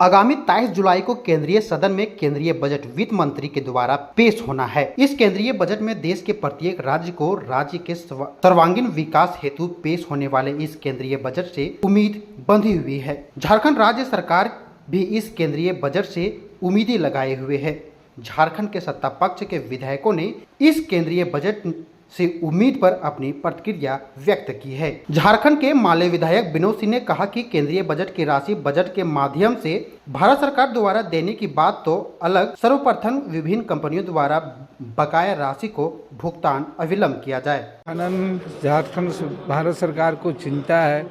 आगामी 23 जुलाई को केंद्रीय सदन में केंद्रीय बजट वित्त मंत्री के द्वारा पेश होना है। इस केंद्रीय बजट में देश के प्रत्येक राज्य को राज्य के सर्वांगीण विकास हेतु पेश होने वाले इस केंद्रीय बजट से उम्मीद बंधी हुई है। झारखंड राज्य सरकार भी इस केंद्रीय बजट से उम्मीदें लगाए हुए है। झारखंड के सत्ता पक्ष के विधायकों ने इस केंद्रीय बजट से उम्मीद पर अपनी प्रतिक्रिया व्यक्त की है। झारखंड के माले विधायक विनोद सिंह ने कहा कि केंद्रीय बजट की राशि बजट के माध्यम से भारत सरकार द्वारा देने की बात तो अलग, सर्वप्रथम विभिन्न कंपनियों द्वारा बकाया राशि को भुगतान अविलंब किया जाए। झारखंड भारत सरकार को चिंता है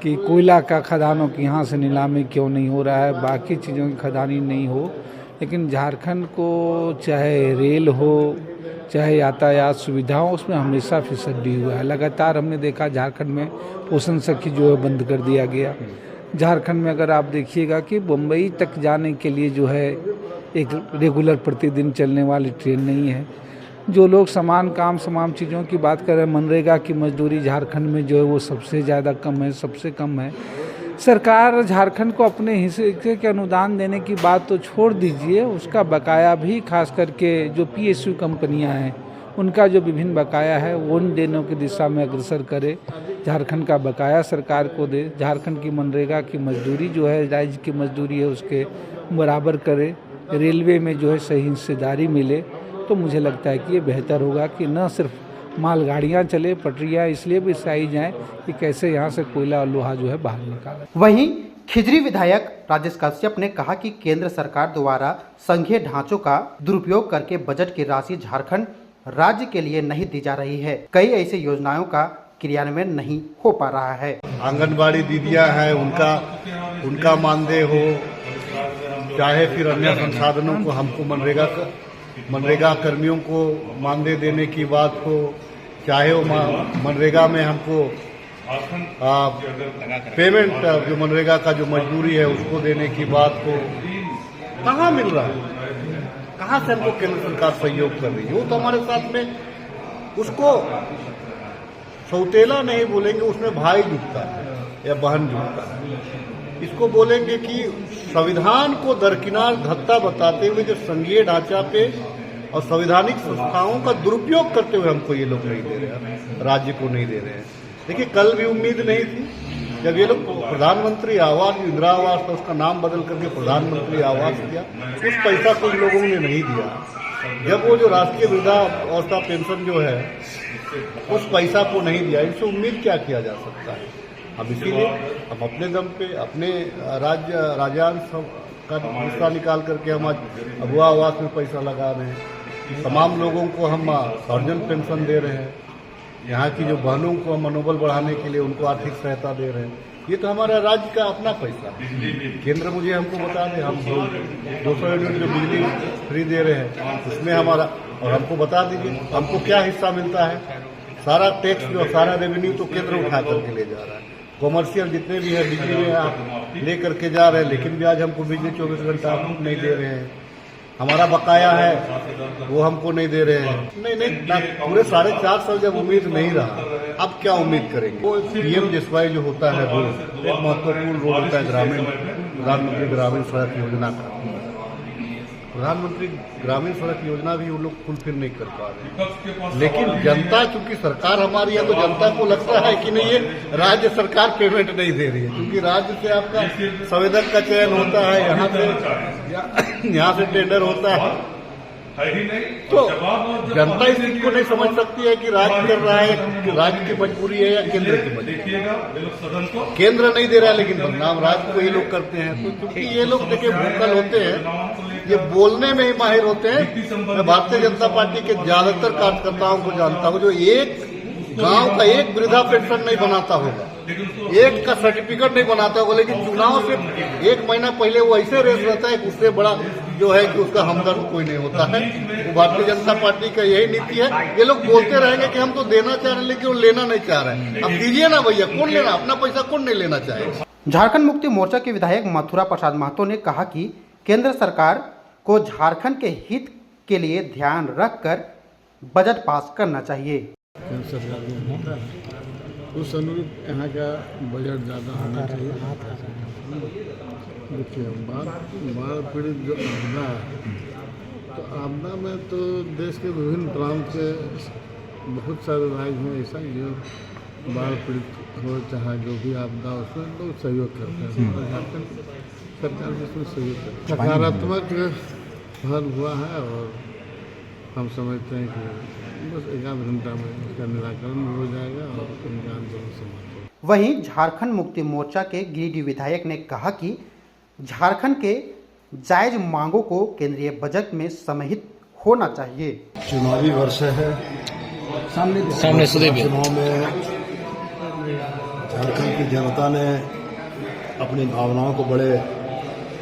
कि कोयला का खदानों की यहाँ से नीलामी क्यों नहीं हो रहा है, बाकी चीज़ों की खदानी नहीं हो, लेकिन झारखंड को चाहे रेल हो चाहे यातायात सुविधा हो, उसमें हमेशा फिसड्डी हुआ है। लगातार हमने देखा झारखंड में पोषण सखी जो है बंद कर दिया गया। झारखंड में अगर आप देखिएगा कि मुंबई तक जाने के लिए जो है एक रेगुलर प्रतिदिन चलने वाली ट्रेन नहीं है। जो लोग समान काम समान चीज़ों की बात कर रहे हैं, मनरेगा की मजदूरी झारखंड में जो है वो सबसे ज़्यादा कम है, सबसे कम है। सरकार झारखंड को अपने हिस्से के अनुदान देने की बात तो छोड़ दीजिए, उसका बकाया भी खास करके जो PSU कंपनियां हैं उनका जो विभिन्न बकाया है वो उन देनों की दिशा में अग्रसर करे। झारखंड का बकाया सरकार को दे, झारखंड की मनरेगा की मजदूरी जो है राज्य की मजदूरी है उसके बराबर करे, रेलवे में जो है सही हिस्सेदारी मिले, तो मुझे लगता है कि ये बेहतर होगा कि न सिर्फ मालगाड़ियाँ चले, पटरियाँ इसलिए भी सही जाएं कि कैसे यहाँ से कोयला और लोहा जो है बाहर निकाले। वहीं खिजरी विधायक राजेश कश्यप ने कहा कि केंद्र सरकार द्वारा संघीय ढांचों का दुरुपयोग करके बजट की राशि झारखंड राज्य के लिए नहीं दी जा रही है। कई ऐसी योजनाओं का क्रियान्वयन नहीं हो पा रहा है। आंगनबाड़ी दीदियां हैं, उनका मानदेय हो, चाहे फिर अन्य संसाधनों को हमको मनरेगा कर्मियों को मानदेय देने की बात हो, चाहे वो मनरेगा में हमको पेमेंट जो मनरेगा का जो मजदूरी है उसको देने की बात हो, कहाँ मिल रहा है? कहाँ से हमको केंद्र सरकार सहयोग कर रही है? वो तो हमारे साथ में उसको सौतेला नहीं बोलेंगे, उसमें भाई जुटता है या बहन जुटता है। इसको बोलेंगे कि संविधान को दरकिनार धत्ता बताते हुए जो संघीय ढांचा पे और संवैधानिक संस्थाओं का दुरुपयोग करते हुए हमको ये लोग नहीं दे रहे हैं, राज्य को नहीं दे रहे हैं। देखिए, कल भी उम्मीद नहीं थी जब ये लोग प्रधानमंत्री आवास, इंदिरा आवास था उसका नाम बदल करके प्रधानमंत्री आवास किया, उस पैसा को इन लोगों ने नहीं दिया। जब वो जो राष्ट्रीय वृद्धावस्था पेंशन जो है उस पैसा को नहीं दिया, इनसे उम्मीद क्या किया जा सकता है? अब इसीलिए हम अपने दम पे अपने राज्यांश का हिस्सा निकाल करके हम आज अबुआ आवास में पैसा लगा रहे हैं। तमाम लोगों को हम सर्जन पेंशन दे रहे हैं। यहाँ की जो बहनों को हम मनोबल बढ़ाने के लिए उनको आर्थिक सहायता दे रहे हैं। ये तो हमारा राज्य का अपना पैसा है। केंद्र मुझे हमको बता दें, हम 200 यूनिट जो बिजली फ्री दे रहे हैं उसमें हमारा, और हमको बता दीजिए हमको क्या हिस्सा मिलता है। सारा टैक्स जो सारा रेवेन्यू तो केंद्र उठा करके ले जा रहा है। कॉमर्शियल जितने भी है बिजली में आप ले करके जा रहे हैं, लेकिन भी आज हमको बिजली 24 घंटा आप नहीं दे रहे हैं। हमारा बकाया है वो हमको नहीं दे रहे हैं। नहीं, पूरे 4.5 साल जब उम्मीद नहीं रहा, अब क्या उम्मीद करेंगे? वो PMJSY जो होता है रोड, एक महत्वपूर्ण रोड होता है प्रधानमंत्री ग्रामीण सड़क योजना का। प्रधानमंत्री ग्रामीण सड़क योजना भी वो लोग फुलफिल नहीं कर पा रहे। लेकिन जनता, चूंकि सरकार हमारी है तो जनता को लगता है कि नहीं, ये राज्य सरकार पेमेंट नहीं दे रही है, क्योंकि राज्य से आपका संवेदक का चयन होता है, यहाँ से टेंडर होता है, तो जनता इस चीज को नहीं समझ सकती है कि राज्य कर रहा है, कि राज्य की मजबूरी है या केंद्र की मजबूरी। केंद्र नहीं दे रहा है लेकिन बदनाम राज्य को ये लोग करते हैं। तो क्योंकि ये लोग देखिए भूखल होते हैं, ये बोलने में ही माहिर होते हैं। मैं भारतीय जनता पार्टी के ज्यादातर कार्यकर्ताओं को जानता हूँ जो एक गांव का एक वृद्धा पेंशन नहीं बनाता होगा, एक का सर्टिफिकेट नहीं बनाता होगा, लेकिन चुनाव से 1 महीना पहले वो ऐसे रेस रहता है कि उससे बड़ा जो है कि उसका हमदर्द कोई नहीं होता है। वो भारतीय जनता पार्टी का यही नीति है। ये लोग बोलते रहेंगे कि हम तो देना चाह रहे हैं लेकिन वो लेना नहीं चाह रहे हैं। अब दीजिए ना भैया, कौन लेना? अपना पैसा कौन नहीं लेना चाहेगा? झारखंड मुक्ति मोर्चा के विधायक मथुरा प्रसाद महतो ने कहा कि केंद्र सरकार को झारखंड के हित के लिए ध्यान रखकर बजट पास करना चाहिए। केंद्र सरकार को उस अनुरूप यहाँ का बजट ज़्यादा होना चाहिए। देखिए बाढ़ पीड़ित जो आपदा है, तो आपदा में तो देश के विभिन्न प्रांत के बहुत सारे राज्य हैं ऐसा जो बाढ़ पीड़ित हो चाहे जो भी आपदा हो, उसमें लोग सहयोग करते हैं। और झारखंड सरकार भी इसमें सहयोग करती है। सकारात्मक हल हुआ है और हम समझते हैं कि बस एक आध घंटा में इसका निराकरण भी हो जाएगा और उनका आंदोलन समाप्त होगा। वहीं झारखंड मुक्ति मोर्चा के गिरिडीह विधायक ने कहा कि झारखंड के जायज मांगों को केंद्रीय बजट में समाहित होना चाहिए। चुनावी वर्ष है, सामने से देखिए। चुनाव में झारखंड की जनता ने अपनी भावनाओं को बड़े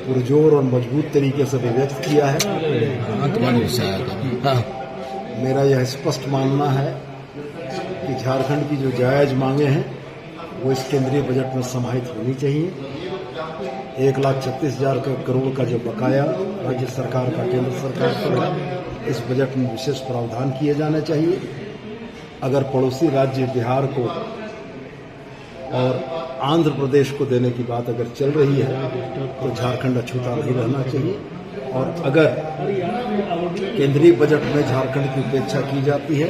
पुरजोर और मजबूत तरीके से अभिव्यक्त किया है। मेरा यह स्पष्ट मानना है कि झारखंड की जो जायज मांगे हैं वो इस केंद्रीय बजट में समाहित होनी चाहिए। 1,36,000 करोड़ का जो बकाया राज्य सरकार का केंद्र सरकार पर है, इस बजट में विशेष प्रावधान किए जाने चाहिए। अगर पड़ोसी राज्य बिहार को और आंध्र प्रदेश को देने की बात अगर चल रही है तो झारखंड अछूता नहीं रहना चाहिए। और अगर केंद्रीय बजट में झारखंड की उपेक्षा की जाती है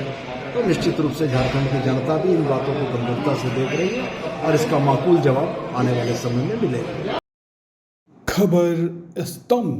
तो निश्चित रूप से झारखंड की जनता भी इन बातों को गंभीरता से देख रही है और इसका माकूल जवाब आने वाले समय में मिलेगा। खबर स्तंभ।